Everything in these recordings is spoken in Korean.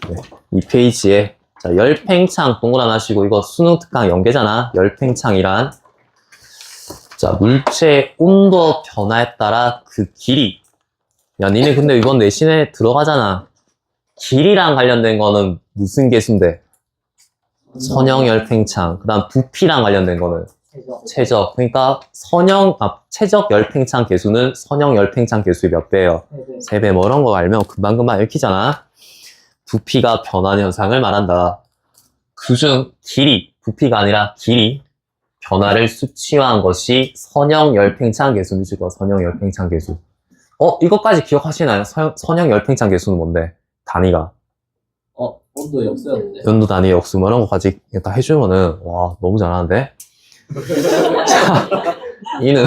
네, 이 페이지에 자, 열팽창 동그라미 하시고 이거 수능 특강 연계잖아. 열팽창이란 자, 물체의 온도 변화에 따라 그 길이. 야, 니네 근데 이번 내신에 들어가잖아. 길이랑 관련된 거는 무슨 계수인데? 선형 열팽창. 그 다음 부피랑 관련된 거는 최적. 그러니까 최적 열팽창 계수는 선형 열팽창 계수의 몇 배예요? 3배. 뭐 이런 거 알면 금방금방 읽히잖아. 부피가 변하는 현상을 말한다. 그중 길이, 부피가 아니라 길이, 변화를 수치화한 것이 선형 열팽창 계수입니다. 선형 열팽창 계수. 이것까지 기억하시나요? 선형 열팽창 계수는 뭔데? 단위가. 온도 역수였는데. 연도 단위 역수 뭐 이런 거까지 다 해주면은 와 너무 잘하는데. 자, 이는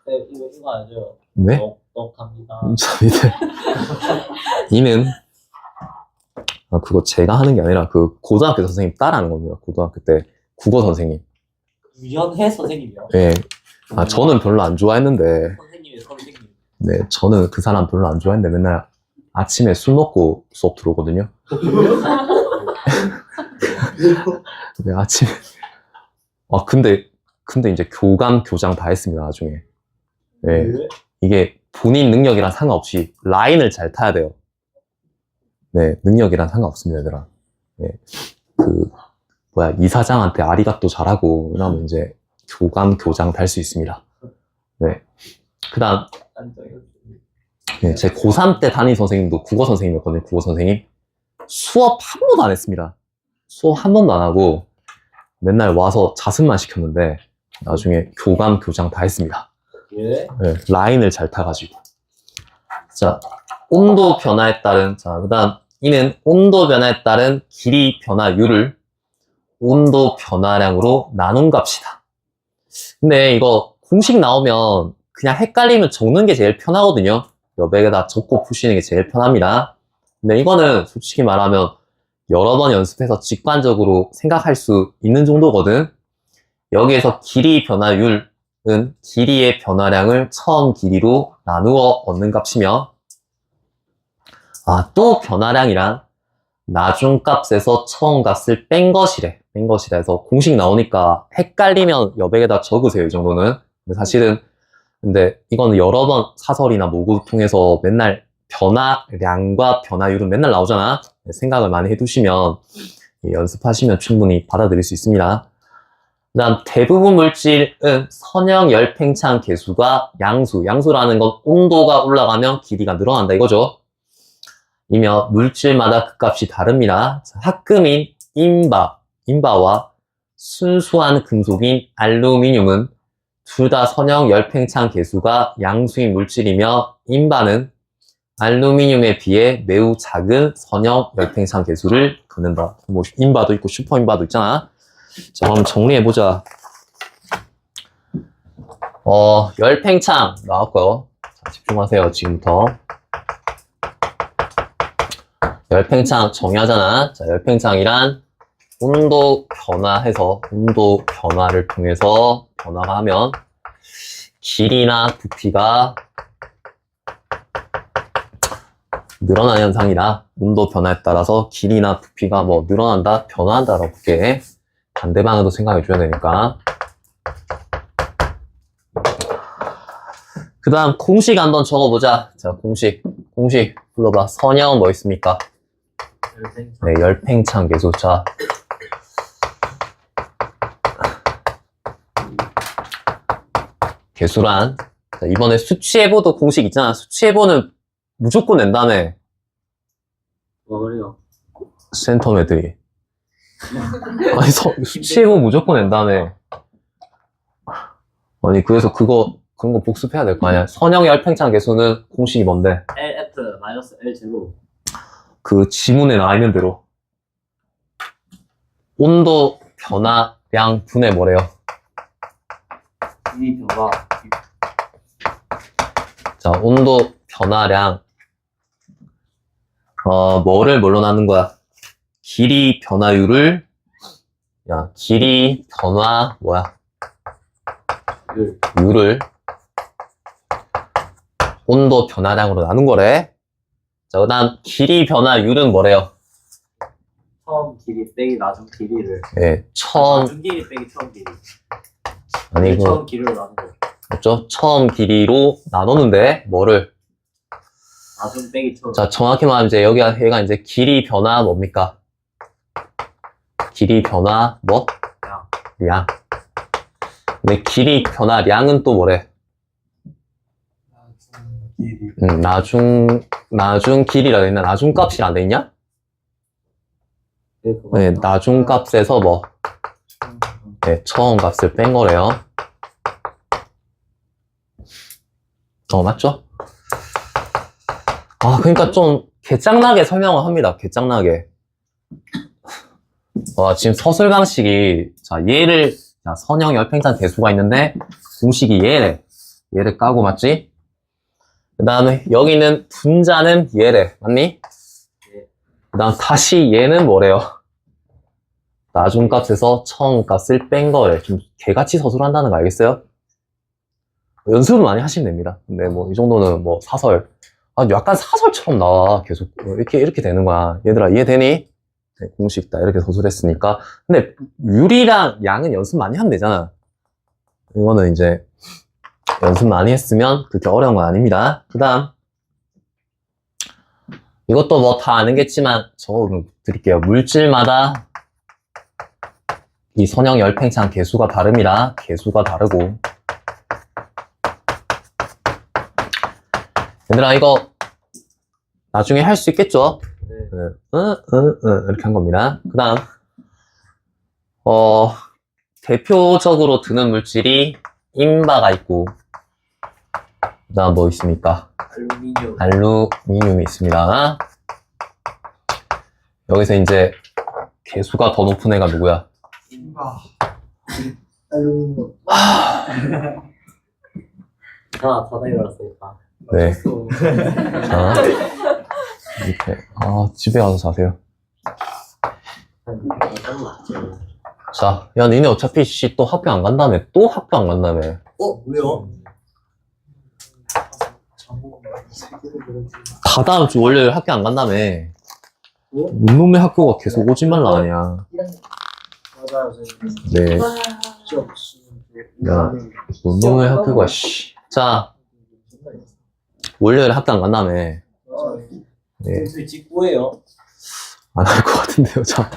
네, 이거 알죠? 네? 똑똑합니다. 자 밑에 이는 그거 제가 하는 게 아니라 그 고등학교 선생님 따라하는 겁니다. 고등학교 때 국어 선생님. 유연해 선생님이요? 예. 저는 별로 안 좋아했는데. 선생님의 선생님. 네, 저는 그 사람 별로 안 좋아했는데 맨날 아침에 술 먹고 수업 들어오거든요. 네, 아침에. 근데 이제 교감, 교장 다 했습니다, 나중에. 네. 이게 본인 능력이랑 상관없이 라인을 잘 타야 돼요. 네, 능력이랑 상관없습니다, 얘들아. 네. 이사장한테 아리가또 잘하고, 그러면 이제 교감, 교장 달 수 있습니다. 네. 그 다음, 네, 제 고3 때 담임 선생님도 국어 선생님이었거든요, 국어 선생님. 수업 한 번도 안 했습니다. 수업 한 번도 안 하고, 맨날 와서 자습만 시켰는데, 나중에 교감, 교장 다 했습니다. 예? 네, 라인을 잘 타가지고. 자, 온도 변화에 따른, 자, 그 다음, 이는 온도 변화에 따른 길이 변화율을 온도 변화량으로 나눈 값이다. 근데 이거 공식 나오면 그냥 헷갈리면 적는 게 제일 편하거든요. 여백에다 적고 푸시는 게 제일 편합니다. 근데 이거는 솔직히 말하면 여러 번 연습해서 직관적으로 생각할 수 있는 정도거든. 여기에서 길이 변화율은 길이의 변화량을 처음 길이로 나누어 얻는 값이며, 또 변화량이란 나중값에서 처음 값을 뺀 것이래. 뺀 것이라 해서 공식 나오니까 헷갈리면 여백에다 적으세요, 이 정도는. 근데 사실은, 근데 이거는 여러 번 사설이나 모국 통해서 맨날 변화량과 변화율은 맨날 나오잖아. 생각을 많이 해두시면, 연습하시면 충분히 받아들일 수 있습니다. 그 다음 대부분 물질은 선형 열팽창 계수가 양수라는 건 온도가 올라가면 길이가 늘어난다 이거죠. 이며 물질마다 그 값이 다릅니다. 합금인 인바와 순수한 금속인 알루미늄은 둘 다 선형 열팽창 계수가 양수인 물질이며 인바는 알루미늄에 비해 매우 작은 선형 열팽창 계수를 갖는다. 뭐 인바도 있고 슈퍼인바도 있잖아. 자, 그럼 정리해보자. 열팽창 나왔고요. 자, 집중하세요, 지금부터. 열팽창 정의하잖아. 자, 열팽창이란 온도 변화를 통해서 변화가 하면 길이나 부피가 늘어나는 현상이다. 온도 변화에 따라서 길이나 부피가 늘어난다, 변화한다라고 볼게. 반대방향도 생각해 줘야 되니까. 그 다음 공식 한번 적어보자. 자, 공식 불러봐. 선형은 뭐 있습니까? 네, 열팽창 계수. 자, 계수란, 자, 이번에 수치해보도 공식 있잖아. 수치해보는 무조건 낸다며. 그래요? 센터매들이. 아니, 수치해보 무조건 낸다며. 아니, 그래서 그런 거 복습해야 될 거 아니야. 선형 열팽창 계수는 공식이 뭔데? LF-L0. 그 지문에 나와 있는 대로. 온도 변화량 분의 뭐래요? 이 변화. 자, 온도 변화량. 뭐를 뭘로 나눈 거야? 길이 변화율을, 길이 변화, 율을 온도 변화량으로 나눈 거래. 자, 그 다음 길이 변화율은 뭐래요? 처음 길이 빼기 나중 길이를. 예, 처음, 나중 길이 빼기 처음 길이. 아니, 처음 길이로 나눈 거. 맞죠? 처음 길이로 나누는데, 뭐를? 나중 빼기 처음. 자, 정확히 말하면 이제 여기가, 얘가 이제 길이 변화 뭡니까? 길이 변화, 뭐? 량. 근데 길이 변화량은 또 뭐래? 나중 길이라 돼 있나? 나중 값이라 돼 있냐? 네, 나중 값에서 뭐? 네, 처음 값을 뺀 거래요. 맞죠? 그러니까 좀 개짱나게 설명을 합니다. 개짱나게. 지금 서술 방식이, 자, 선형 열팽창 개수가 있는데, 공식이 얘래. 얘를 까고, 맞지? 그 다음에, 여기는 분자는 얘래. 맞니? 그 다음, 다시 얘는 뭐래요? 나중값에서 처음값을 뺀 거래. 좀 개같이 서술한다는 거 알겠어요? 연습을 많이 하시면 됩니다. 근데 뭐, 이 정도는 뭐, 사설. 약간 사설처럼 나와. 계속. 이렇게 되는 거야. 얘들아, 이해되니? 네, 공식다. 이렇게 서술했으니까. 근데, 유리랑 양은 연습 많이 하면 되잖아. 이거는 이제, 연습 많이 했으면 그렇게 어려운 건 아닙니다. 그 다음. 이것도 뭐 다 아는겠지만, 적어 드릴게요. 물질마다 이 선형 열팽창 개수가 다릅니다. 개수가 다르고. 얘들아, 이거, 나중에 할 수 있겠죠? 이렇게 한 겁니다. 그 다음, 대표적으로 드는 물질이 인바가 있고, 그 다음 뭐 있습니까? 알루미늄이 있습니다. 여기서 이제 개수가 더 높은 애가 누구야? 인바. 알루미늄. 다 일어났으니까. 네. 자, 이렇게. 집에 가서 자세요. 자, 야, 니네 어차피 또 학교 안 간다며. 또 학교 안 간다며. 왜요? 다 다음 주 월요일 학교 안 간다며. 놈의 학교가 계속 오지 말라 하냐. 맞아요, 네. 야, 놈의 학교가, 씨. 자, 월요일 학교 안 간다며. 네. 직구예요. 안 할 것 같은데요, 자.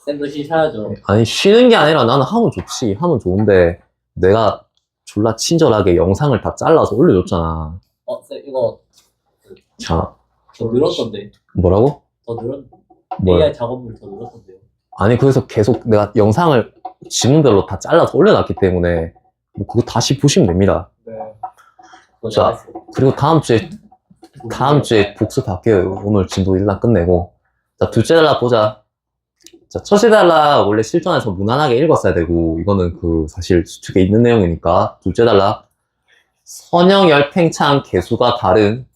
쌤도 쉬셔야죠. 아니, 쉬는 게 아니라 나는 하면 좋지. 하면 좋은데, 내가 졸라 친절하게 영상을 다 잘라서 올려줬잖아. 쌤, 이거 자, 더 늘었던데. 뭐라고? 더 늘었. 뭐야? AI 작업물 더 늘었던데요. 아니, 그래서 계속 내가 영상을 지문별로 다 잘라서 올려놨기 때문에, 뭐 그거 다시 보시면 됩니다. 네. 자, 그리고 다음 주에 복습할게요. 오늘 진도 일단 끝내고. 자, 둘째 달락 보자. 자, 첫째 달락 원래 실전에서 무난하게 읽었어야 되고, 이거는 사실 수축에 있는 내용이니까. 둘째 달락. 선형 열팽창 개수가 다른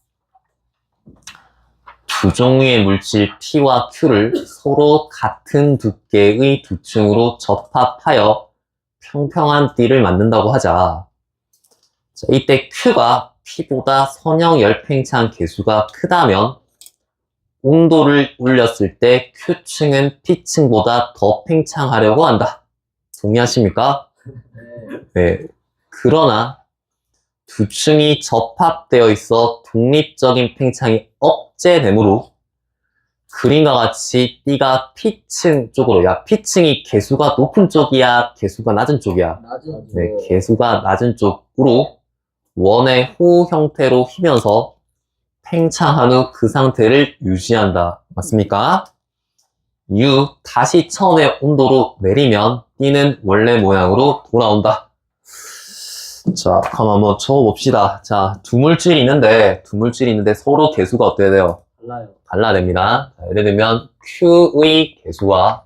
두 종류의 물질 P와 Q를 서로 같은 두께의 두 층으로 접합하여 평평한 띠를 만든다고 하자. 자, 이때 Q가 P보다 선형 열팽창 개수가 크다면 온도를 올렸을 때 Q층은 P층보다 더 팽창하려고 한다. 동의하십니까? 네. 그러나 두 층이 접합되어 있어 독립적인 팽창이 억제되므로 그림과 같이 B가 P층 쪽으로, 야, P층이 개수가 높은 쪽이야, 개수가 낮은 쪽이야? 낮은. 네, 개수가 낮은 쪽으로 원의 호 형태로 휘면서 팽창한 후 그 상태를 유지한다. 맞습니까? 다시 처음의 온도로 내리면 B는 원래 모양으로 돌아온다. 자, 그럼 한번 적어봅시다. 자, 두 물질이 있는데 서로 개수가 어때야 돼요? 달라요. 달라야 됩니다. 자, 예를 들면 Q의 개수와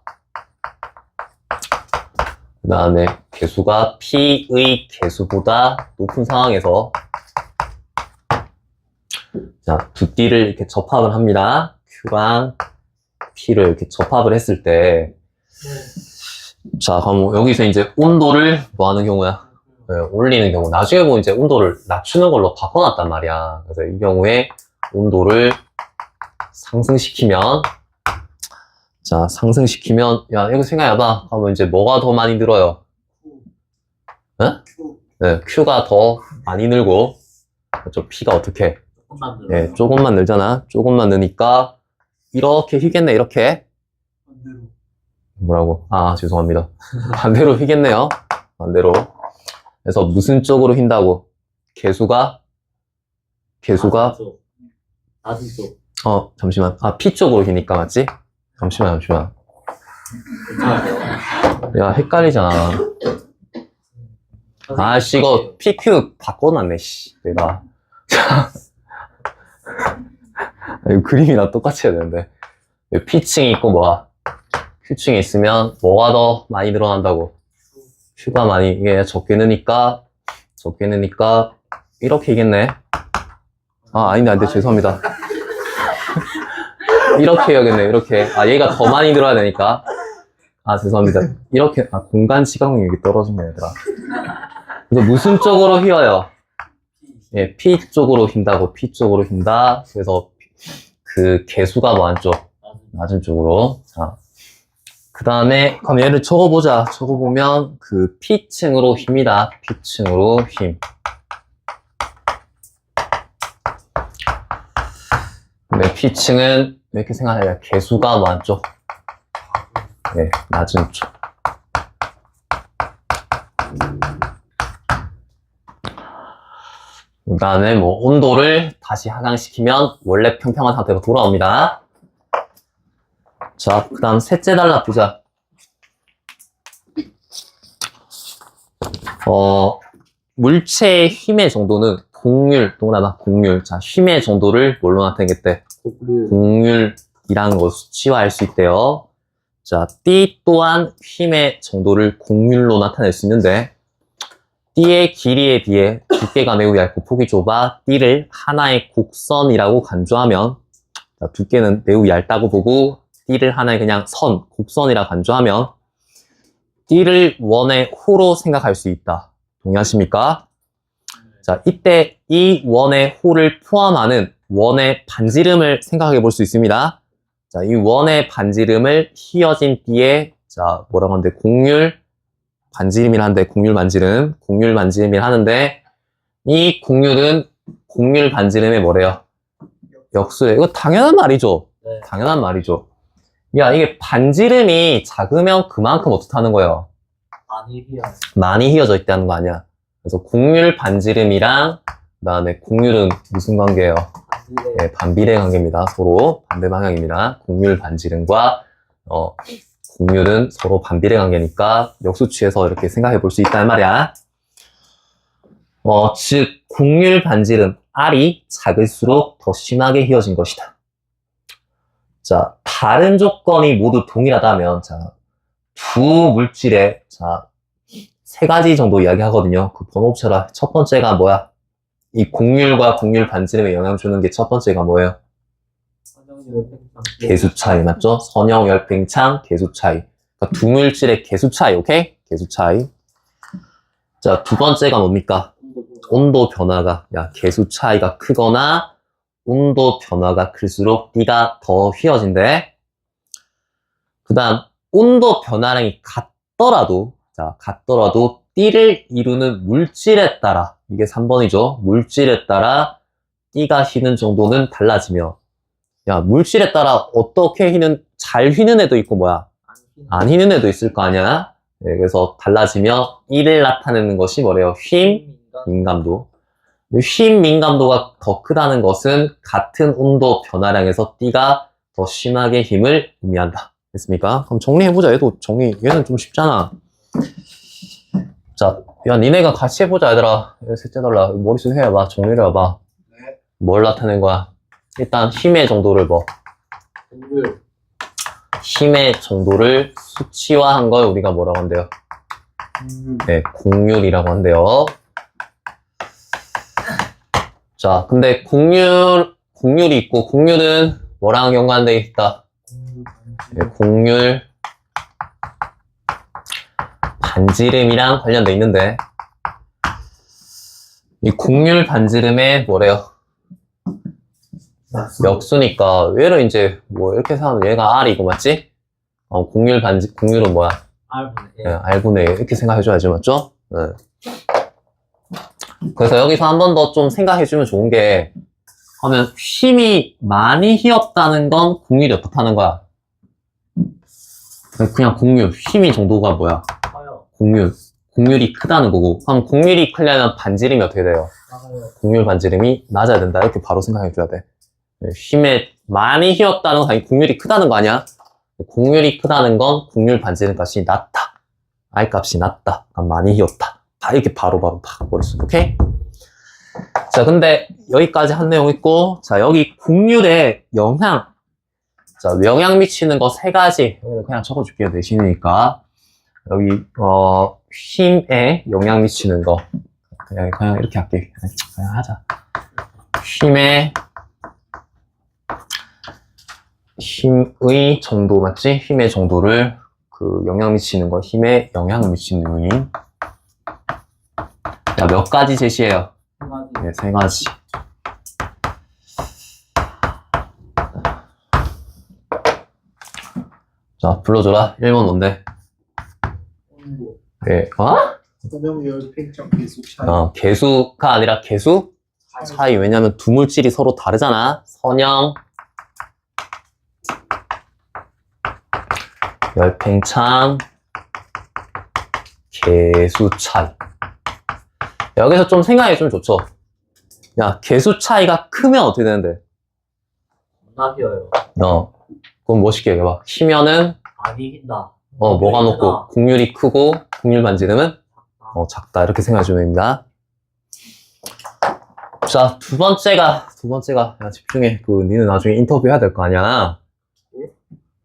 그 다음에 개수가 P의 개수보다 높은 상황에서 자, 두 띠를 이렇게 접합을 합니다. Q랑 P를 이렇게 접합을 했을 때 자, 그럼 여기서 이제 온도를 뭐 하는 경우야? 네, 올리는 경우. 나중에 보면 이제 온도를 낮추는 걸로 바꿔놨단 말이야. 그래서 이 경우에 온도를 상승시키면 자, 상승시키면, 야, 이거 생각해봐. 그러면 이제 뭐가 더 많이 늘어요? 응? 네, Q가 더 많이 늘고, 저 P가 어떻게? 조금만 늘어. 네, 조금만 늘잖아. 조금만 느니까, 이렇게 휘겠네, 이렇게. 뭐라고? 아, 죄송합니다. 반대로 휘겠네요. 반대로. 그래서 무슨 쪽으로 휜다고? 개수가? 낮은 쪽. 잠시만. 아, P 쪽으로 휘니까 맞지? 잠시만. 괜찮아요. 야, 헷갈리잖아. 아씨, 이거 PQ 바꿔놨네, 씨. 내가. 이거 그림이랑 똑같이 해야 되는데. P층이 있고 뭐야? Q층이 있으면 뭐가 더 많이 늘어난다고? Q가 많이, 이게 적게 느니까, 이렇게 이겠네. 아, 아닌데, 죄송합니다. 이렇게 해야겠네, 이렇게. 아, 얘가 더 많이 늘어야 되니까. 아, 죄송합니다. 이렇게, 공간 시각 능력이 떨어진 거야, 얘들아. 그래서 무슨 쪽으로 휘어요? 예, P 쪽으로 휜다고, P 쪽으로 휜다. 그래서 그 개수가 뭐 한쪽? 낮은 쪽으로. 자. 그 다음에, 그럼 얘를 적어보자. 적어보면, 그 P층으로 휩니다. P층으로 힘. 네, P층은 이렇게 생각해요. 개수가 뭐 한쪽? 네, 낮은 쪽. 그 다음에 뭐 온도를 다시 하강시키면 원래 평평한 상태로 돌아옵니다. 자, 그 다음 셋째 달라 보자. 물체의 힘의 정도는 동일하다. 곡률. 자, 힘의 정도를 뭘로 나타내겠대? 곡률이라는 걸 수치화할 수 있대요. 자, 띠 또한 힘의 정도를 곡률로 나타낼 수 있는데, 띠의 길이에 비해 두께가 매우 얇고 폭이 좁아 띠를 하나의 곡선이라고 간주하면, 자, 두께는 매우 얇다고 보고 띠를 하나의 그냥 곡선이라 간주하면 띠를 원의 호로 생각할 수 있다. 동의하십니까? 자, 이때 이 원의 호를 포함하는 원의 반지름을 생각해 볼 수 있습니다. 자, 이 원의 반지름을 휘어진 띠에, 자, 뭐라고 하는데, 곡률 반지름이라 하는데, 곡률 반지름이라 하는데, 이 곡률 반지름의 뭐래요? 역수예요. 이거 당연한 말이죠? 네. 당연한 말이죠. 야, 이게 반지름이 작으면 그만큼 어떻다는 거예요? 많이 휘어져 있다는 거 아니야? 그래서 곡률 반지름이랑, 그 다음에 곡률은 무슨 관계예요? 네, 반비례 관계입니다. 서로 반대 방향입니다. 곡률 반지름과 곡률은 서로 반비례 관계니까 역수취해서 이렇게 생각해 볼 수 있다는 말이야. 즉 곡률 반지름 R이 작을수록 더 심하게 휘어진 것이다. 자, 다른 조건이 모두 동일하다면, 자, 두 물질의, 자, 세 가지 정도 이야기하거든요. 그 번호 붙여라. 첫 번째가 뭐야? 이 곡률과 곡률 반지름에 영향 주는 게 첫 번째가 뭐예요? 개수 차이, 맞죠? 선형, 열팽창, 개수 차이. 그러니까 두 물질의 개수 차이, 오케이? 개수 차이. 자, 두 번째가 뭡니까? 온도 변화가, 개수 차이가 크거나 온도 변화가 클수록 띠가 더 휘어진대. 그 다음, 온도 변화량이 같더라도 띠를 이루는 물질에 따라, 이게 3번이죠. 물질에 따라 띠가 휘는 정도는 달라지며, 물질에 따라 어떻게 잘 휘는 애도 있고 안 휘는 애도 있을 거 아니야? 네, 그래서 달라지며 이를 나타내는 것이 뭐래요? 힘, 민감도. 힘 민감도가 더 크다는 것은 같은 온도 변화량에서 띠가 더 심하게 힘을 의미한다. 됐습니까? 그럼 정리해보자. 얘는 좀 쉽잖아. 자, 니네가 같이 해보자, 얘들아. 셋째 달라. 머릿속 해봐. 정리를 해봐. 네. 뭘 나타낸 거야? 일단 힘의 정도를 힘의 정도를 수치화한 걸 우리가 뭐라고 한대요? 네, 곡률이라고 한대요. 자, 근데 곡률이 있고, 곡률은 뭐랑 연관되어 있다? 네, 곡률 반지름이랑 관련되어 있는데, 이 곡률 반지름에 뭐래요? 역수니까, 얘를 이제 이렇게 생각하면 얘가 R이고, 맞지? 공률은 뭐야? R분의 네, R분의 A 이렇게 생각해줘야지, 맞죠? 네. 그래서 여기서 한 번 더 좀 생각해주면 좋은 게, 하면 힘이 많이 휘었다는 건 공률이 어떻다는 거야? 그냥 공률, 힘이 정도가 뭐야? 커요. 공률이 크다는 거고. 그럼 공률이 크려면 반지름이 어떻게 돼요? 작아요. 공률 반지름이 낮아야 된다. 이렇게 바로 생각해줘야 돼. 힘에 많이 휘었다는 건 당연히 공률이 크다는 거 아니야? 공률이 크다는 건 공률 반지름 값이 낮다. I 값이 낮다. 그럼 많이 휘었다. 다 이렇게 바로바로 팍 버렸어. 오케이? 자, 근데 여기까지 한 내용 있고, 자, 여기 공률의 영향. 자, 영향 미치는 거 세 가지. 여기 그냥 적어줄게요. 내신이니까. 여기, 힘에 영향 미치는 거. 그냥 이렇게 할게. 그냥 하자. 힘의 정도 맞지? 힘의 정도를 영향 미치는 거, 힘에 영향을 미치는 요인. 자, 몇 가지 제시해요? 한 가지. 네, 세 가지. 자, 불러줘라. 1번 뭔데? 온도. 네, 선형 열팽점 계수 차이. 개수가 아니라 개수? 차이. 왜냐면 두 물질이 서로 다르잖아. 선형, 열팽창, 개수 차이. 여기서 좀 생각해주면 좋죠. 야, 개수 차이가 크면 어떻게 되는데? 겁나 휘어요. 그럼 멋있게 얘기해봐. 키면은, 많이 흰다. 뭐가 높고, 공률이 크고, 공률 반지름은, 작다. 이렇게 생각해주면 됩니다. 자, 두 번째가, 야, 집중해. 니는 나중에 인터뷰 해야 될 거 아니야. 예?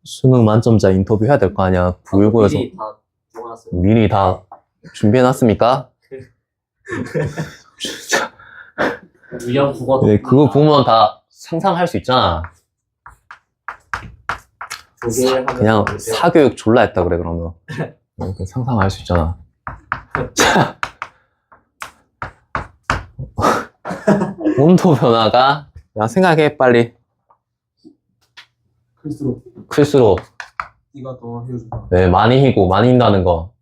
수능 만점자 인터뷰 해야 될 거 아니야. 부일고에서. 미리 다 모았어요. 미리 다 준비해놨습니까? 유형 국어. 네, 그거 보면 다 상상할 수 있잖아. 그냥 사교육 졸라 했다 그래, 그러면. 그 상상할 수 있잖아. 자. 온도 변화가, 야, 생각해, 빨리. 클수록, 네가 더 헤어준다. 네, 많이 희고, 많이 흰다는 거.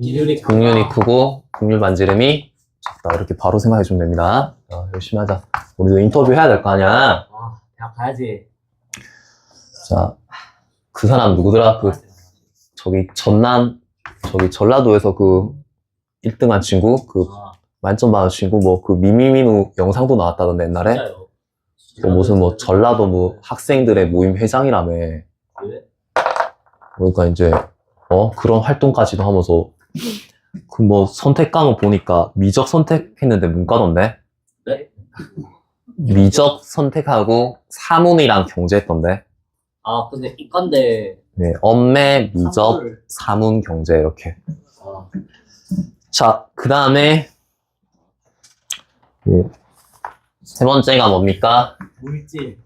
기준이 공률이 크고, 공률 반지름이 작다. 이렇게 바로 생각해주면 됩니다. 열심히 하자. 우리도 인터뷰 해야 될 거 아니야. 대학 가야지. 자, 그 사람 누구더라? 전라도에서 1등한 친구? 만점 받은 친구? 미미민우 영상도 나왔다던데, 옛날에? 진짜요. 무슨 전라도 학생들의 모임 회장이라며. 왜? 그러니까 이제, 그런 활동까지도 하면서, 선택과목 보니까 미적 선택했는데 문과던데? 네? 미적 선택하고 사문이랑 경제했던데? 근데 이건데. 네, 엄매, 미적, 사문, 경제, 이렇게. 자, 그 다음에, 세 번째가 뭡니까? 물질.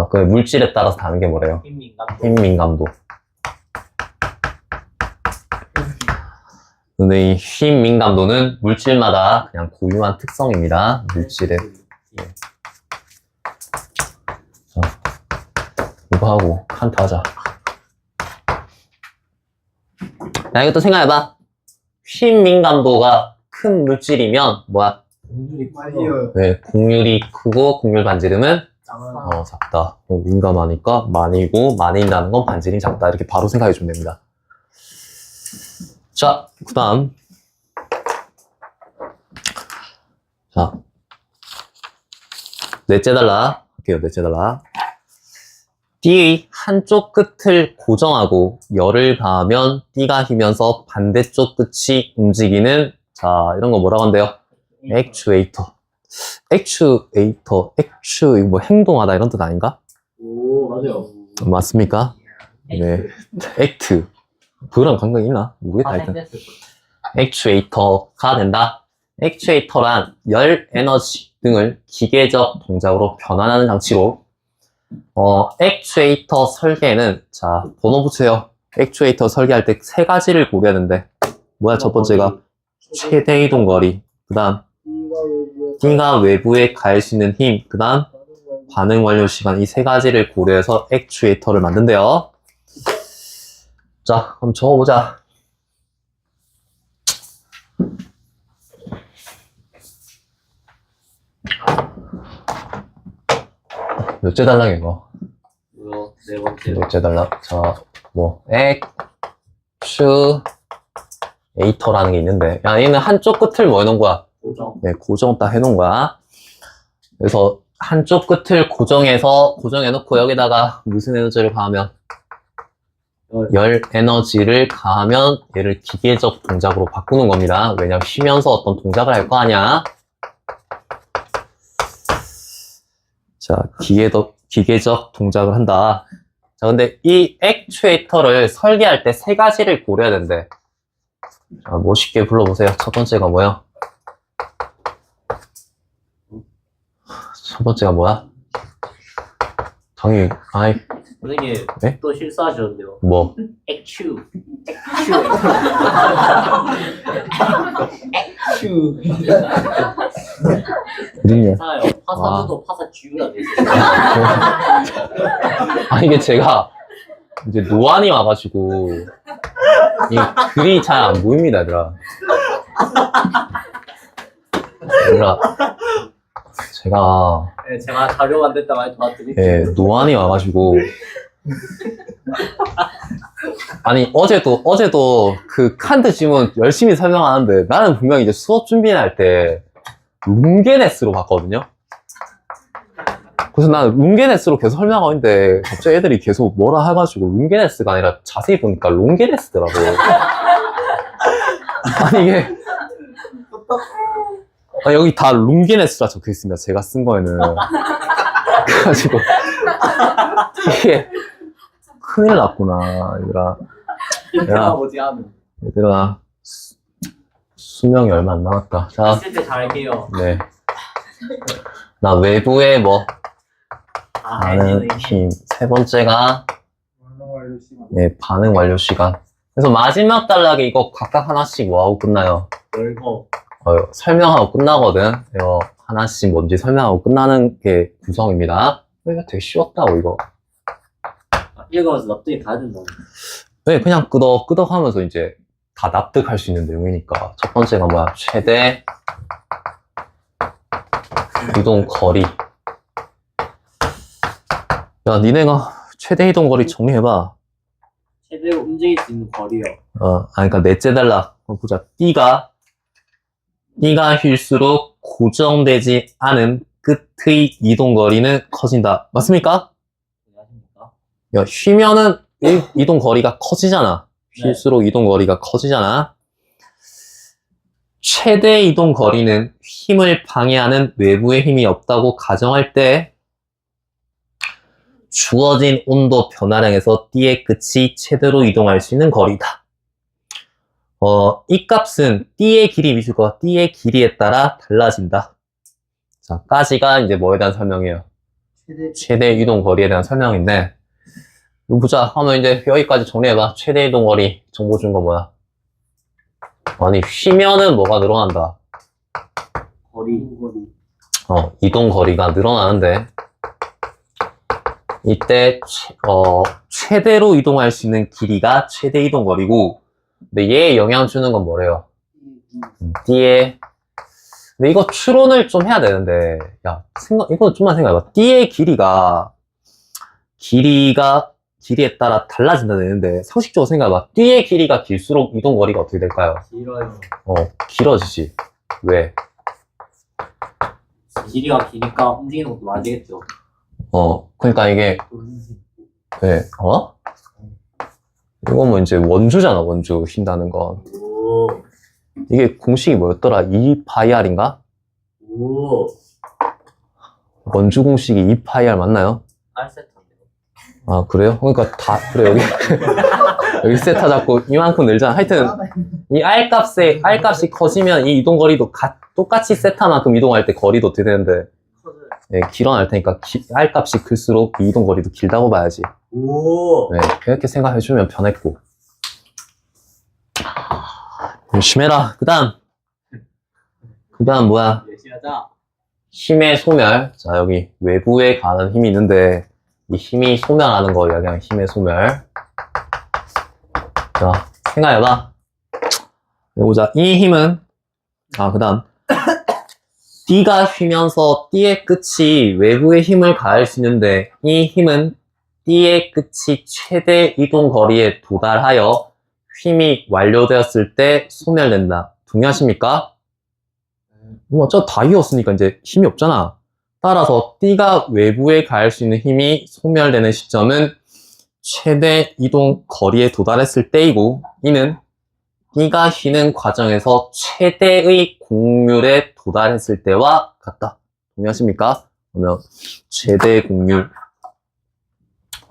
그 물질에 따라서 다른 게 뭐래요? 힘민감도. 힘민감도. 근데 이 힘민감도는 물질마다 그냥 고유한 특성입니다. 물질의. 자, 이거 하고 칸트 하자. 야, 이것도 생각해봐. 힘민감도가 큰 물질이면 뭐야? 공률이 많이 커요. 헤어요. 네, 공률이 크고 공률 반지름은 작아. 작다. 민감하니까 많이고 많이 있다는 건 반지름이 작다. 이렇게 바로 생각해주면 됩니다. 자, 그 다음. 자, 넷째 달라. 할게요, 넷째 달라. 띠의 한쪽 끝을 고정하고 열을 가하면 띠가 휘면서 반대쪽 끝이 움직이는, 자, 이런 거 뭐라고 한대요? 액추에이터. 이거 행동하다 이런 뜻 아닌가? 오, 맞아요. 맞습니까? 네. 액트. 그거랑 관계가 있나? 모르겠다, 하여튼. 액추에이터가 된다. 액추에이터란 열, 에너지 등을 기계적 동작으로 변환하는 장치로, 액추에이터 설계는, 자, 번호 붙여요. 액추에이터 설계할 때 세 가지를 고려하는데, 뭐야, 첫 번째가 최대 이동 거리, 그 다음 띠가 외부에 가할 수 있는 힘, 그 다음 반응 완료 시간, 이 세 가지를 고려해서 액추에이터를 만든대요. 자, 그럼 적어보자. 몇째 달랑 이거? 이거 네 번째. 몇째 달랑? 자, 뭐, 에이터라는 게 있는데, 야, 얘는 한쪽 끝을 뭐 해놓은 거야? 고정. 네, 고정 딱 해놓은 거야. 그래서 한쪽 끝을 고정해놓고 여기다가 무슨 에너지를 가하면? 열 에너지를 가하면 얘를 기계적 동작으로 바꾸는 겁니다. 왜냐면 쉬면서 어떤 동작을 할 거 아니야. 자, 기계적 동작을 한다. 자, 근데 이 액추에이터를 설계할 때 세 가지를 고려해야 된대. 자, 멋있게 불러보세요. 첫 번째가 뭐야? 첫 번째가 뭐야? 당연히, 아이, 선생님 네? 또 실수하셨는데요. 뭐. 액추. 어딨냐? 사요. 파사주도 파사주라 돼 있어요. 아, 이게 제가 이제 노안이 와가지고, 이 글이 잘 안 보입니다, 얘들아. 얘들아, 제가, 네, 제가 자료 만들 때 많이 도와드릴게요. 예, 노안이 와가지고. 아니, 어제도 그 칸트 지문 열심히 설명하는데, 나는 분명히 이제 수업 준비할 때, 룽게네스로 봤거든요? 그래서 나는 룽게네스로 계속 설명하고 있는데, 갑자기 애들이 계속 뭐라 해가지고, 룽게네스가 아니라 자세히 보니까 롱게네스더라고. 아니, 이게, 아, 여기 다 룽게네스라 적혀 있습니다. 제가 쓴 거에는. 그래가지고, 이게, 큰일 났구나, 얘들아. 야, 뭐지 하는. 얘들아, 수명이 얼마 안 남았다. 자, 있을 때 잘게요. 네. 나 외부에 뭐, 반응 알지는 힘. 세 번째가, 완료 완료 시간. 예, 반응 완료 시간. 그래서 마지막 단락에 이거 각각 하나씩 뭐하고 끝나요? 넓어. 설명하고 끝나거든. 이거 하나씩 뭔지 설명하고 끝나는 게 구성입니다. 이거 되게 쉬웠다고, 이거. 읽으면서 납득이 다 된다. 네, 그냥 끄덕 하면서 이제 다 납득할 수 있는 내용이니까. 첫 번째가 뭐야? 최대 이동 거리. 야, 니네가 최대 이동 거리 정리해봐. 최대로 움직일 수 있는 거리요. 그러니까 넷째 달락. 보자. 띠가 휠수록 고정되지 않은 끝의 이동 거리는 커진다. 맞습니까? 안녕하십니까? 야, 쉬면은 이동 거리가 커지잖아. 쉴수록 이동 거리가 커지잖아. 최대 이동 거리는 힘을 방해하는 외부의 힘이 없다고 가정할 때 주어진 온도 변화량에서 띠의 끝이 최대로 이동할 수 있는 거리다. 이 값은 띠의 길이 미술과 띠의 길이에 따라 달라진다. 자, 까지가 이제 뭐에 대한 설명이에요? 최대 이동 거리에 대한 설명인데, 이거 보자. 하면 이제 여기까지 정리해봐. 최대 이동 거리 정보 준 거 뭐야? 아니, 쉬면은 뭐가 늘어난다? 거리. 이동 거리가 늘어나는데, 이때, 최대로 이동할 수 있는 길이가 최대 이동 거리고, 근데 얘에 영향 주는 건 뭐래요? D의, 근데 이거 추론을 좀 해야 되는데, 야, 이거 좀만 생각해봐. D의 길이에 따라 달라진다 되는데, 상식적으로 생각해봐. D의 길이가 길수록 이동 거리가 어떻게 될까요? 길어요. 길어지지. 왜? 길이가 기니까 움직이는 것도 많아지겠죠. 그러니까 이게, 왜, 이건 뭐 이제 원주잖아, 원주, 흰다는 건. 오. 이게 공식이 뭐였더라? 2파이R인가? 오. 원주 공식이 2파이R 맞나요? 8세트인데요. 아, 그래요? 그러니까 그래, 여기. 여기 세타 잡고 이만큼 늘잖아. 하여튼, 이 R 값이 커지면 이 이동거리도 똑같이 세타만큼 이동할 때 거리도 어떻게 되는데, 예, 길어날 테니까 R 값이 클수록 이 이동거리도 길다고 봐야지. 오. 네, 이렇게 생각해주면 변했고. 열심히 해라. 그 다음 뭐야? 열심히 하자. 힘의 소멸. 자, 여기 외부에 가는 힘이 있는데, 이 힘이 소멸하는 거 이야기하는 힘의 소멸. 자, 생각해봐. 보자. 이 힘은, 그 다음. D가 휘면서 D의 끝이 외부의 힘을 가할 수 있는데, 이 힘은 D의 끝이 최대 이동 거리에 도달하여 힘이 완료되었을 때 소멸된다. 동의하십니까? 저 다이었으니까 이제 힘이 없잖아. 따라서 D가 외부에 가할 수 있는 힘이 소멸되는 시점은 최대 이동 거리에 도달했을 때이고, 이는 D가 휘는 과정에서 최대의 곡률에 도달했을 때와 같다. 동의하십니까? 그러면 최대 곡률.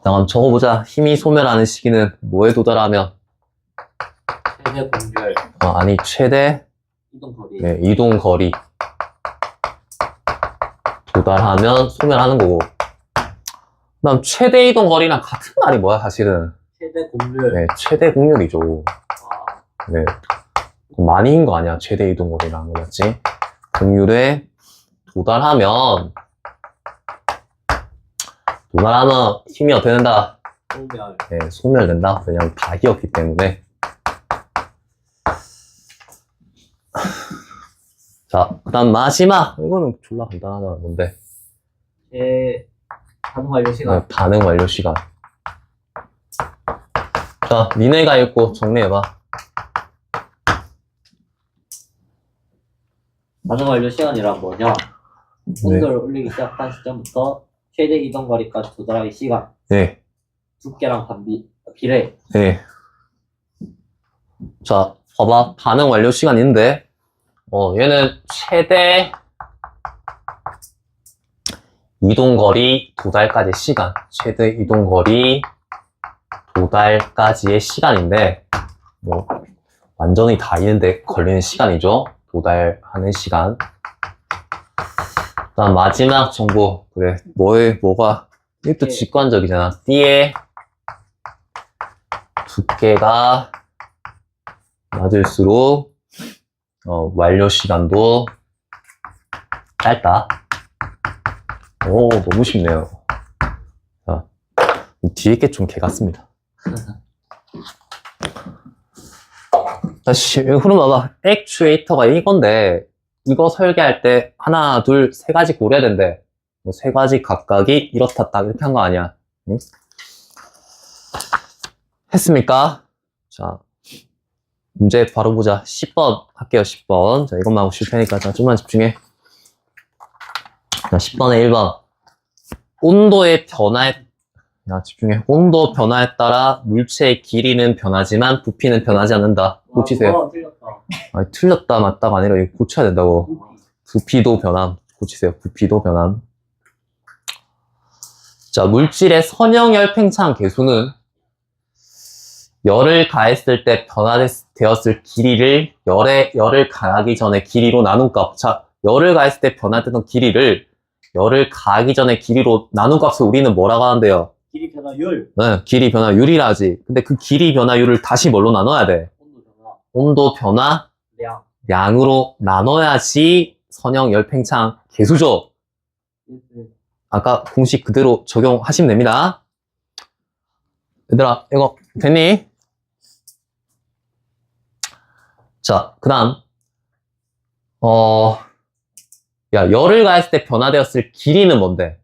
다음 적어보자. 힘이 소멸하는 시기는 뭐에 도달하면? 최대 공률 아니, 최대 이동 거리. 네, 이동 거리 도달하면 소멸하는 거고. 그다음 최대 이동 거리랑 같은 말이 뭐야, 사실은? 최대 공률. 네, 최대 곡률이죠. 와, 네. 많이 인 거 아니야, 최대 이동 거리라는 거 맞지? 곡률에 도달하면 힘이 어떻게 된다? 소멸. 네, 소멸된다. 그냥 다 휘었기 때문에. 자, 그 다음 마지막. 이거는 졸라 간단하다, 뭔데? 반응 완료 시간. 반응 완료 시간. 자, 니네가 읽고 정리해봐. 반응 완료 시간이란 뭐냐? 온도를 올리기 시작한 시점부터 최대 이동 거리까지 도달하기 시간. 네, 두께랑 비례. 네. 자, 봐봐. 반응 완료 시간인데, 얘는 최대 이동거리 도달까지의 시간. 최대 이동거리 도달까지의 시간인데, 뭐, 완전히 다 있는데 걸리는 시간이죠. 도달하는 시간. 다음 마지막 정보. 그래, 뭐가, 이것도 네. 직관적이잖아. D의 두께가 낮을수록, 완료 시간도 짧다. 오, 너무 쉽네요. 자, 뒤에 게 좀 개 같습니다. 다시, 그럼 봐봐. 액추에이터가 이건데, 이거 설계할 때 하나, 둘, 세 가지 고려해야 된대. 세 가지 각각이 이렇다, 딱 이렇게 한 거 아니야. 응? 했습니까? 자, 문제 바로 보자. 10번 할게요, 10번. 자, 이것만 하고 쉴 테니까, 자, 좀만 집중해. 자, 10번에 1번. 온도의 변화에, 야, 집중해. 온도 변화에 따라 물체의 길이는 변하지만 부피는 변하지 않는다. 고치세요. 틀렸다. 아니, 틀렸다, 맞다가 아니라 이거 고쳐야 된다고. 부피도 변함. 고치세요. 부피도 변함. 자, 물질의 선형열 팽창 계수는 열을 가했을 때 변화되었을 길이를 열을 가하기 전에 길이로 나눈 값. 자, 열을 가했을 때 변화되던 길이를 열을 가하기 전에 길이로 나눈 값을 우리는 뭐라고 하는데요? 길이 변화율. 네, 길이 변화율이라지. 근데 그 길이 변화율을 다시 뭘로 나눠야 돼? 온도 변화. 온도 변화 량. 양으로 나눠야지 선형 열 팽창 계수죠. 아까 공식 그대로 적용하시면 됩니다. 얘들아, 이거 됐니? 자, 그 다음, 열을 가했을 때 변화되었을 길이는 뭔데?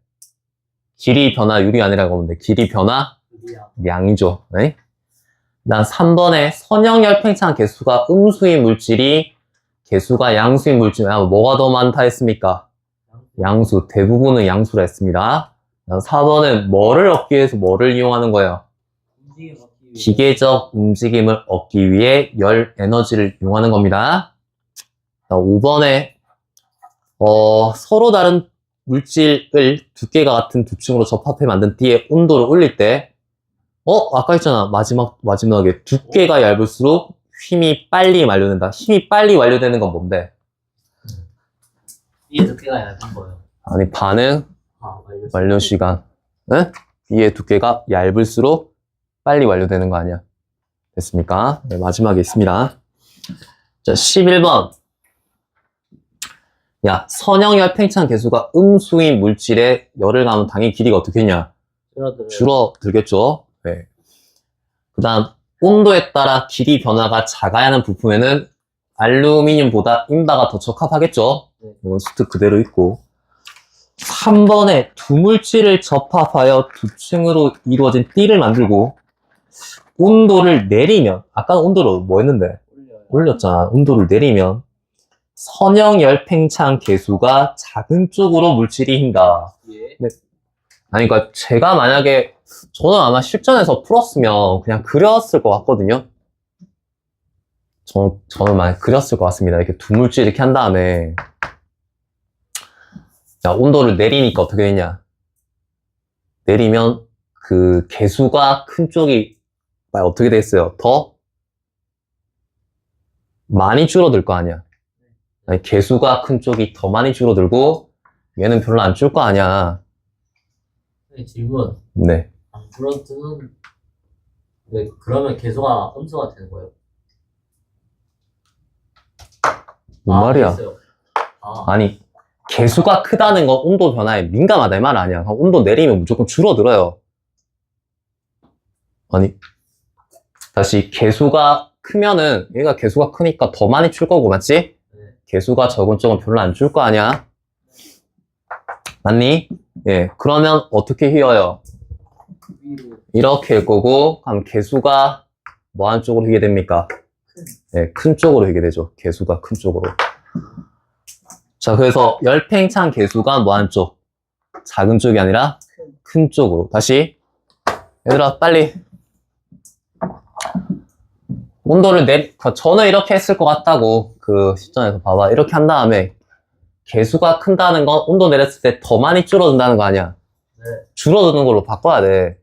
길이 변화율이 아니라 뭔데? 길이 변화량이죠. 네? 그 다음 3번에 선형열 팽창 개수가 음수인 물질이 개수가 양수인 물질이면 뭐가 더 많다 했습니까? 양수. 대부분은 양수라 했습니다. 4번은 뭐를 얻기 위해서 뭐를 이용하는 거예요? 기계적 움직임을 얻기 위해 열 에너지를 이용하는 겁니다. 5번에 서로 다른 물질을 두께가 같은 두 층으로 접합해 만든 뒤에 온도를 올릴 때 아까 했잖아. 마지막에 두께가 얇을수록 힘이 빨리 완료된다. 힘이 빨리 완료되는 건 뭔데? 이게 두께가 얇은 거예요. 아니, 반응 완료. 완료 시간. 네? B의 두께가 얇을수록 빨리 완료되는 거 아니야? 됐습니까? 네, 마지막에 있습니다. 자, 11번. 야, 선형열 팽창 개수가 음수인 물질에 열을 가하면 당연히 길이가 어떻게 했냐? 줄어들겠죠? 네. 그 다음, 온도에 따라 길이 변화가 작아야 하는 부품에는 알루미늄보다 인바가 더 적합하겠죠? 네. 이건 수트 그대로 있고. 3번에 두 물질을 접합하여 두 층으로 이루어진 띠를 만들고 온도를 내리면, 아까 온도를 뭐 했는데? 올려요. 올렸잖아. 온도를 내리면 선형 열팽창 계수가 작은 쪽으로 물질이 흰다. 예. 아니, 그러니까 제가 만약에 저는 아마 실전에서 풀었으면 그냥 그렸을 것 같거든요. 저는 만약 그렸을 것 같습니다. 이렇게 두 물질 이렇게 한 다음에 자, 온도를 내리니까 어떻게 되냐? 내리면 그 개수가 큰 쪽이 어떻게 되겠어요? 더 많이 줄어들 거 아니야? 아니, 개수가 큰 쪽이 더 많이 줄어들고 얘는 별로 안 줄 거 아니야? 네, 질문. 네. 안 줄어드는, 네, 그러면 개수가 음수가 되는 거예요? 뭔 말이야? 알겠어요. 아, 아니, 개수가 크다는 건 온도 변화에 민감하다 이 말 아니야. 그럼 온도 내리면 무조건 줄어들어요. 아니, 다시 개수가 크면은 얘가 개수가 크니까 더 많이 줄 거고 맞지? 네. 개수가 적은 쪽은 별로 안 줄 거 아니야? 맞니? 예. 그러면 어떻게 휘어요? 위로. 이렇게 할 거고, 그럼 개수가 뭐 한 쪽으로 휘게 됩니까? 예, 큰 쪽으로 휘게 되죠. 개수가 큰 쪽으로. 자, 그래서 열팽창 개수가 뭐 한 쪽? 작은 쪽이 아니라 큰 쪽으로. 다시. 얘들아, 빨리. 온도를 저는 이렇게 했을 것 같다고. 그 시점에서 봐봐. 이렇게 한 다음에 개수가 큰다는 건 온도 내렸을 때 더 많이 줄어든다는 거 아니야? 네. 줄어드는 걸로 바꿔야 돼.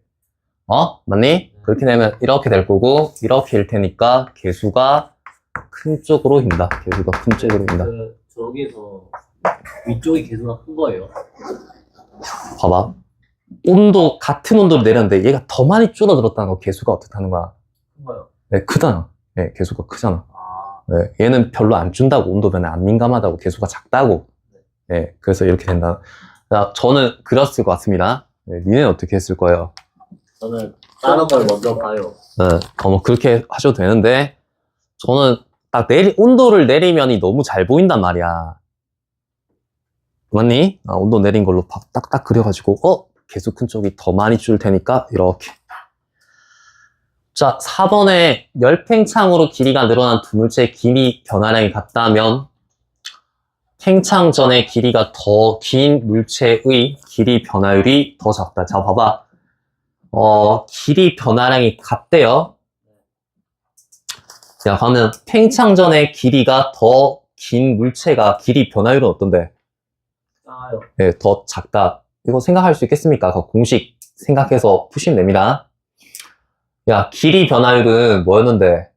맞니? 그렇게 되면 이렇게 될 거고, 이렇게 일 테니까 개수가 큰 쪽으로 흰다. 개수가 큰 쪽으로 흰다. 저기서 위쪽이 개수가 큰 거예요. 봐봐. 같은 온도를 내렸는데 얘가 더 많이 줄어들었다는 거 개수가 어떻다는 거야? 큰 거예요. 네, 크잖아. 네, 개수가 크잖아. 아, 네, 얘는 별로 안 준다고, 온도 변화에 안 민감하다고, 개수가 작다고. 네, 그래서 이렇게 된다. 자, 저는 그렸을 것 같습니다. 네, 니네는 어떻게 했을 거예요? 저는 다른 걸 먼저 봐요. 네, 뭐 그렇게 하셔도 되는데, 저는 딱 온도를 내리면이 너무 잘 보인단 말이야. 맞니? 온도 내린 걸로 딱딱 그려가지고, 개수 큰 쪽이 더 많이 줄 테니까, 이렇게. 자, 4번에 열팽창으로 길이가 늘어난 두 물체의 길이 변화량이 같다면, 팽창 전의 길이가 더 긴 물체의 길이 변화율이 더 작다. 자, 봐봐. 길이 변화량이 같대요. 자, 그러면 팽창 전의 길이가 더 긴 물체가 길이 변화율은 어떤데? 작아요. 네, 더 작다. 이거 생각할 수 있겠습니까? 그 공식 생각해서 푸시면 됩니다. 야, 길이 변화율은 뭐였는데?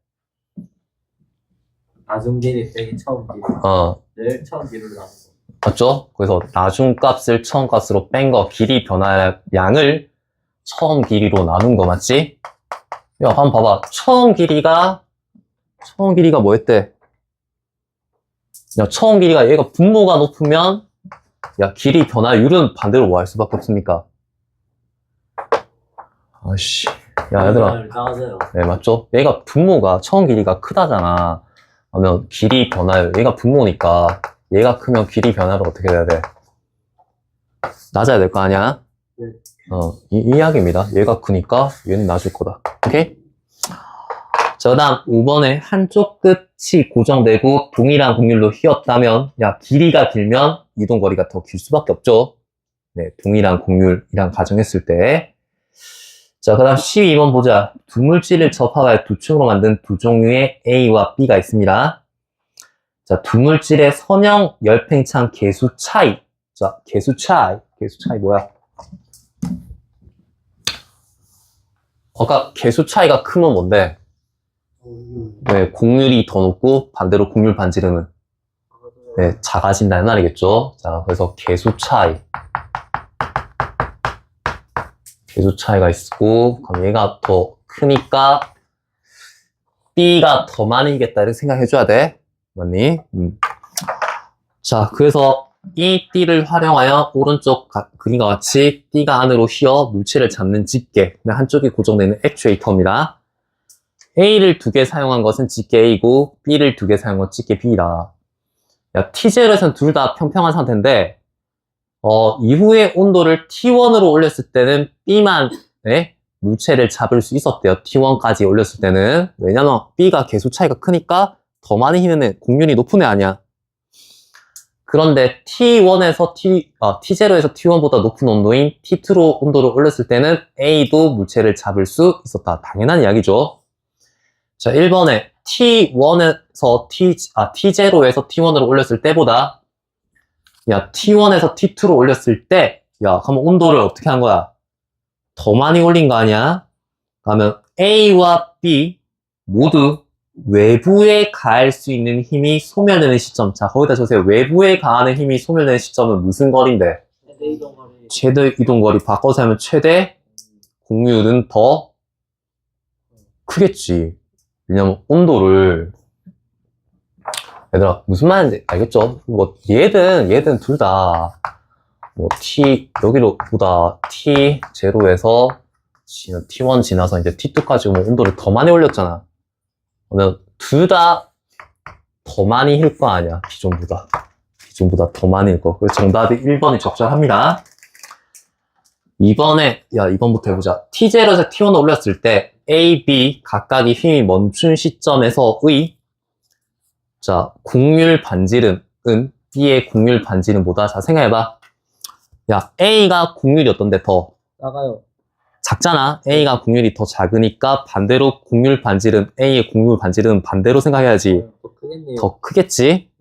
나중 길이 빼기 처음 길이. 늘 처음 길이를 나눈 거. 맞죠? 그래서 나중값을 처음 값으로 뺀 거, 길이 변화량을 처음 길이로 나눈 거 맞지? 야, 한번 봐봐. 처음 길이가 뭐였대? 야, 처음 길이가 얘가 분모가 높으면, 야, 길이 변화율은 반대로 뭐 할 수밖에 없습니까? 아이씨. 야, 얘들아. 작아져요. 네, 맞죠? 얘가 분모가, 처음 길이가 크다잖아. 그러면 길이 변화율, 얘가 분모니까, 얘가 크면 길이 변화를 어떻게 해야 돼? 낮아야 될 거 아니야? 네. 이 이야기입니다. 얘가 크니까 얘는 낮을 거다. 오케이? 자, 그 다음 5번에 한쪽 끝이 고정되고 동일한 곡률로 휘었다면, 야, 길이가 길면 이동거리가 더 길 수밖에 없죠. 네, 동일한 곡률이랑 가정했을 때. 자, 그 다음 12번 보자. 두 물질을 접합하여 두 층으로 만든 두 종류의 A와 B가 있습니다. 자, 두 물질의 선형 열팽창 개수 차이. 자, 개수 차이 뭐야? 아까 개수 차이가 크면 뭔데? 네, 곡률이 더 높고 반대로 곡률 반지름은 네, 작아진다는 말이겠죠. 자, 그래서 개수 차이가 있고, 그럼 얘가 더 크니까 B가 더 많이 이겠다 이렇게 생각해줘야 돼. 맞니? 자, 그래서 이 띠를 활용하여 오른쪽 그림과 같이 띠가 안으로 휘어 물체를 잡는 집게, 한쪽이 고정되는 액추에이터입니다. A를 2개 사용한 것은 짙게 A고 B를 2개 사용한 것은 짙게 B다. 야, T0에서는 둘 다 평평한 상태인데 이후에 온도를 T1으로 올렸을 때는 B만 물체를 잡을 수 있었대요. T1까지 올렸을 때는. 왜냐면 B가 계수 차이가 크니까 더 많이 휘는 애, 공률이 높은 애 아니야. 그런데 T0에서 T1보다 높은 온도인 T2로 온도를 올렸을 때는 A도 물체를 잡을 수 있었다. 당연한 이야기죠. 자, 1번에 T0에서 T0에서 T1으로 올렸을 때보다 T1에서 T2로 올렸을 때 그럼 온도를 어떻게 한 거야? 더 많이 올린 거 아니야? 그러면 A와 B 모두 외부에 가할 수 있는 힘이 소멸되는 시점. 자, 거기다 적으세요. 외부에 가하는 힘이 소멸되는 시점은 무슨 거리인데? 최대 이동 거리. 최대 이동거리 바꿔서 하면 최대 공률은 더 크겠지. 왜냐면 온도를 얘들아 무슨 말인지 알겠죠? 뭐 얘든 둘 다 뭐 여기로보다 T0에서 T1 지나서 이제 T2까지 오면 온도를 더 많이 올렸잖아. 그러면 둘 다 더 많이 힐 거 아니야. 기존보다 더 많이 힐 거. 그래서 정답이 1번이 적절합니다. 2번부터 해보자. T0에서 T1을 올렸을 때 A, B 각각이 힘이 멈춘 시점에서의 공률 반지름은 B의 공률 반지름보다, 자 생각해봐. A가 공률이 어떤데 더 나가요. 작잖아. A가 공률이 더 작으니까 반대로 공률 반지름, A의 공률 반지름 반대로 생각해야지. 더 크겠네요. 더 크겠지?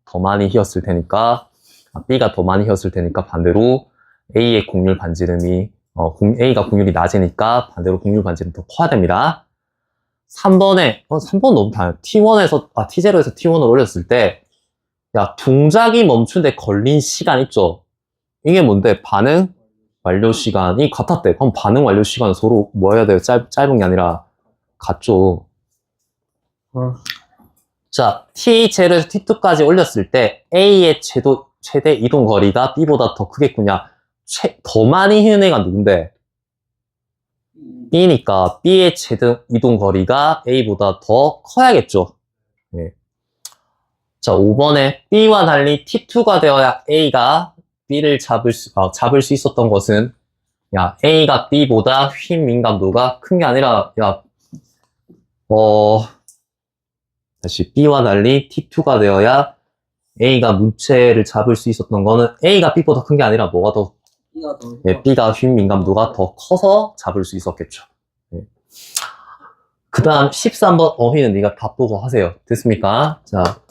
더 많이 휘었을 테니까, B가 더 많이 휘었을 테니까 반대로 A의 공률 반지름이, A가 공률이 낮으니까 반대로 공률 반지름이 더 커야 됩니다. 3번은 너무 다양해. T0에서 T1을 올렸을 때, 동작이 멈춘데 걸린 시간 있죠? 이게 뭔데? 반응 완료 시간이 같았대. 그럼 반응 완료 시간은 서로 뭐 해야 돼요? 짧은 게 아니라 같죠. 자, T0에서 T2까지 올렸을 때 A의 최대 이동 거리가 B보다 더 크겠구냐? 더 많이 휘는 애가 누군데? B니까 B의 최대 이동 거리가 A보다 더 커야겠죠. 자, 5번에 B와 달리 T2가 되어야 A가 B를 잡을 수 있었던 것은, A가 B보다 휨 민감도가 큰 게 아니라, 다시 B와 달리 T2가 되어야 A가 물체를 잡을 수 있었던 거는 A가 B보다 큰 게 아니라 뭐가 더, B가 휨 민감도가 더 커서 잡을 수 있었겠죠. 그 다음 13번 어휘는 네가 답 보고 하세요. 됐습니까? 자.